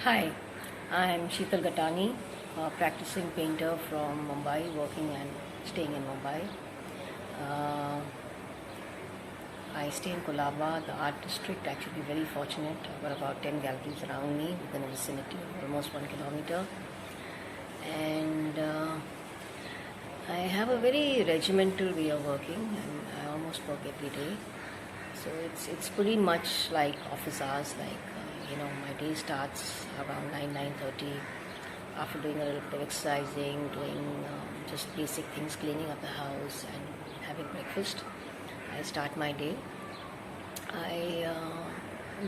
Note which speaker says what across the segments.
Speaker 1: Hi, I'm Sheetal Gattani, a practicing painter from Mumbai, working and staying in Mumbai. Uh, I stay in Colaba, the art district. Actually, very fortunate. I've got about 10 galleries around me within a vicinity of almost 1 kilometer. And I have a very regimental way of working, and I almost work every day. So it's pretty much like office hours. My day starts around 9:30. After doing a little bit of exercising, doing just basic things, cleaning up the house and having breakfast, I start my day. I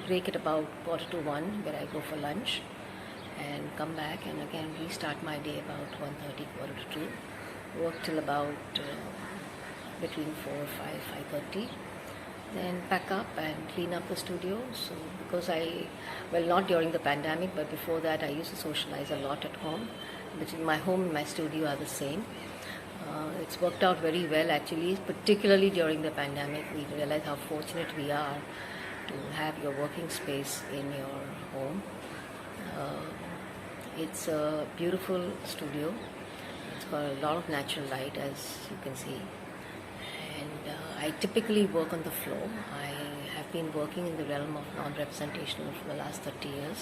Speaker 1: break at about 1:45, where I go for lunch, and come back and again restart my day about 1:30, 1:45. Work till about between 4, 5, 5:30. Then pack up and clean up the studio. So because not during the pandemic, but before that I used to socialize a lot at home. Between my home and my studio are the same. It's worked out very well actually, particularly during the pandemic. We realize how fortunate we are to have your working space in your home. It's a beautiful studio. It's got a lot of natural light, as you can see. And I typically work on the floor. I have been working in the realm of non-representational for the last 30 years.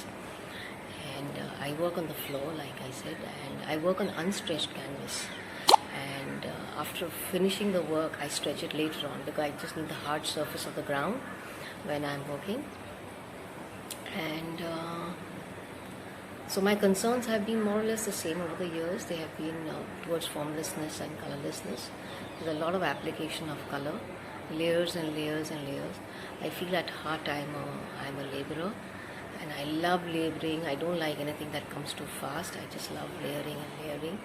Speaker 1: And I work on the floor, like I said, and I work on unstretched canvas. And after finishing the work, I stretch it later on because I just need the hard surface of the ground when I'm working. And so my concerns have been more or less the same over the years. They have been towards formlessness and colorlessness. There's a lot of application of color, layers and layers and layers. I feel at heart I'm a laborer, and I love laboring. I don't like anything that comes too fast. I just love layering and layering.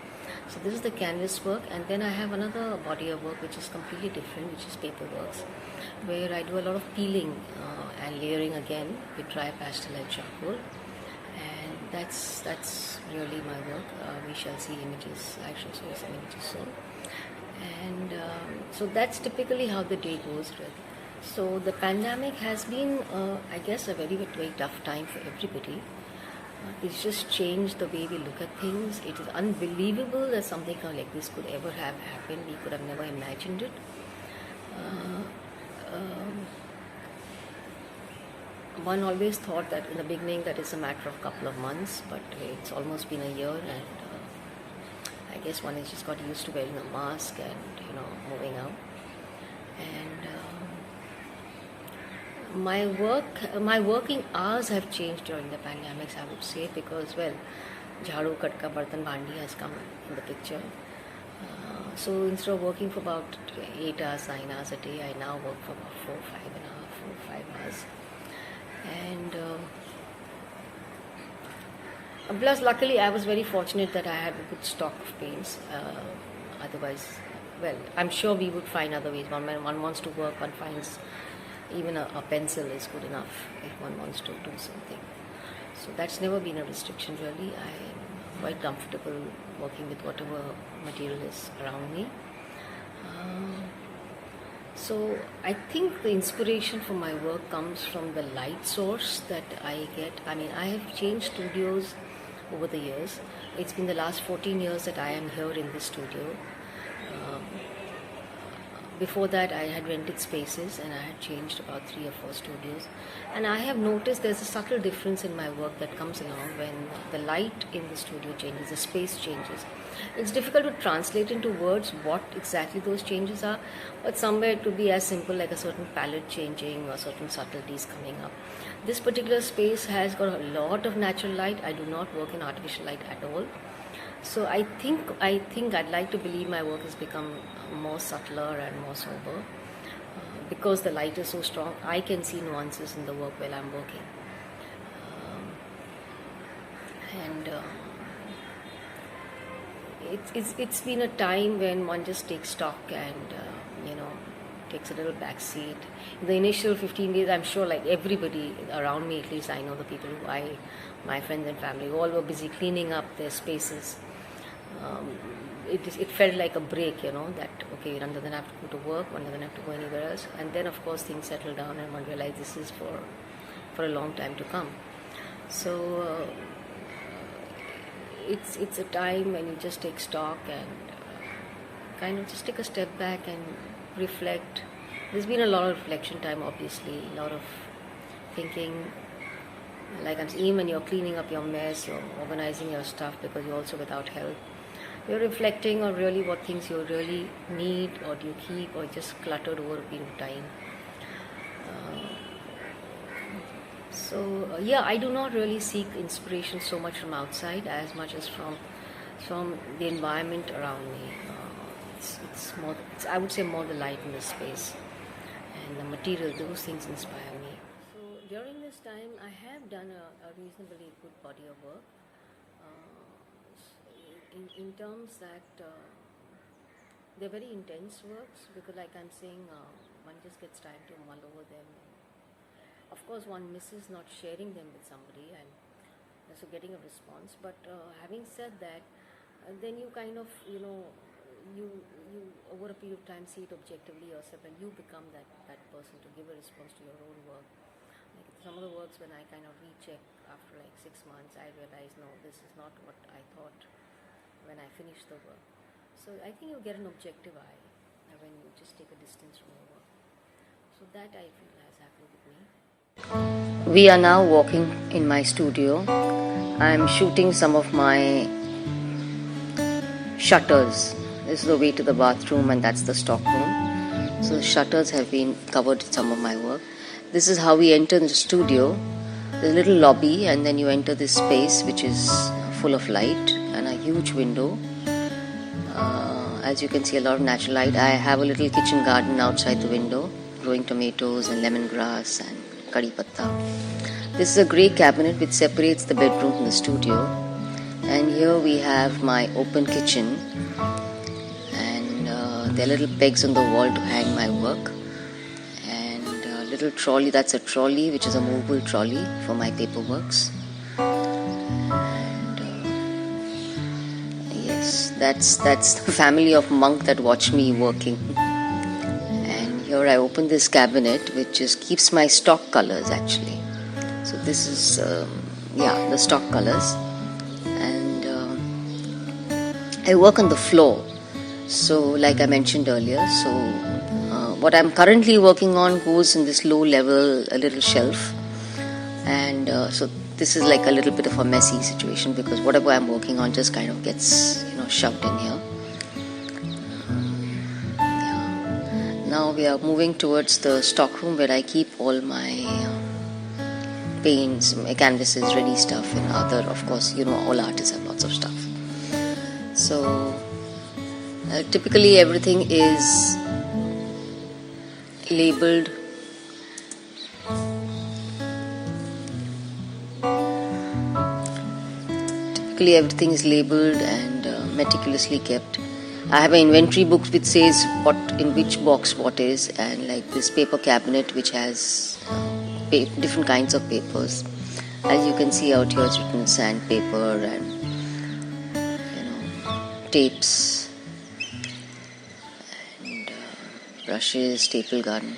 Speaker 1: So this is the canvas work, and then I have another body of work which is completely different, which is paper works, where I do a lot of peeling and layering again with dry pastel and charcoal. And that's really my work. We shall see images. I shall show you some images soon. And so that's typically how the day goes, really. So the pandemic has been, I guess, a very, very tough time for everybody. It's just changed the way we look at things. It is unbelievable that something like this could ever have happened. We could have never imagined it. One always thought that in the beginning that it's a matter of a couple of months, but it's almost been a year, and I guess one has just got used to wearing a mask and moving out. And my working hours have changed during the pandemics, I would say, because jhadu, katka, bartan, bhandi has come in the picture. So instead of working for about 8 hours, 9 hours a day, I now work for about 4, 5 hours. And plus, luckily, I was very fortunate that I had a good stock of paints. Otherwise, I'm sure we would find other ways. When one wants to work, one finds even a pencil is good enough if one wants to do something. So that's never been a restriction, really. I'm quite comfortable working with whatever material is around me. So I think the inspiration for my work comes from the light source that I get. I mean, I have changed studios over the years. It's been the last 14 years that I am here in this studio. Before that, I had rented spaces and I had changed about 3 or 4 studios. And I have noticed there's a subtle difference in my work that comes along when the light in the studio changes, the space changes. It's difficult to translate into words what exactly those changes are, but somewhere it could be as simple like a certain palette changing or certain subtleties coming up. This particular space has got a lot of natural light. I do not work in artificial light at all. So I think I'd like to believe my work has become more subtler and more sober because the light is so strong. I can see nuances in the work while I'm working. It's been a time when one just takes stock and takes a little back seat. In the initial 15 days, I'm sure like everybody around me, at least I know the people my friends and family, all were busy cleaning up their spaces. It felt like a break, that okay, one doesn't have to go to work, one doesn't have to go anywhere else. And then of course things settle down and one realizes this is for a long time to come. So it's a time when you just take stock and kind of just take a step back and reflect. There's been a lot of reflection time, obviously, a lot of thinking. Like even when you're cleaning up your mess, you're organizing your stuff because you're also without help. You're reflecting on really what things you really need, or do you keep, or just cluttered over a period of time. Yeah, I do not really seek inspiration so much from outside as much as from the environment around me. It's more, I would say, more the light in the space and the material. Those things inspire me. So during this time, I have done a reasonably good body of work. In terms that they're very intense works, because like I'm saying, one just gets time to mull over them. Of course, one misses not sharing them with somebody and so getting a response. But having said that, then you kind of, you over a period of time see it objectively yourself, and you become that person to give a response to your own work. Like some of the works, when I kind of recheck after like 6 months, I realize, no, this is not what I thought when I finished the work. So I think you get an objective eye when you just take a distance from your work. So that I feel has happened with me. We are now walking in my studio. I am shooting some of my shutters. This is the way to the bathroom, and that's the stock room. So the shutters have been covered with some of my work. This is how we enter the studio. There's a little lobby, and then you enter this space which is full of light and a huge window. As you can see, a lot of natural light. I have a little kitchen garden outside the window, growing tomatoes and lemongrass and curry patta. This is a grey cabinet which separates the bedroom from the studio. And here we have my open kitchen, and there are little pegs on the wall to hang my work, and a little trolley. That's a trolley, which is a movable trolley for my paperworks. And yes, that's the family of monk that watch me working. And here I open this cabinet, which just keeps my stock colors actually. So this is the stock colors. I work on the floor, so like I mentioned earlier, so what I'm currently working on goes in this low level, a little shelf, and so this is like a little bit of a messy situation because whatever I'm working on just kind of gets shoved in here. Now we are moving towards the stock room where I keep all my paints, my canvases, ready stuff, and other, of course, all artists have lots of stuff. So typically everything is labeled. Typically everything is labeled and meticulously kept. I have an inventory book which says what in which box what is, and like this paper cabinet which has different kinds of papers. As you can see out here, it's written sandpaper and tapes and brushes, staple gun.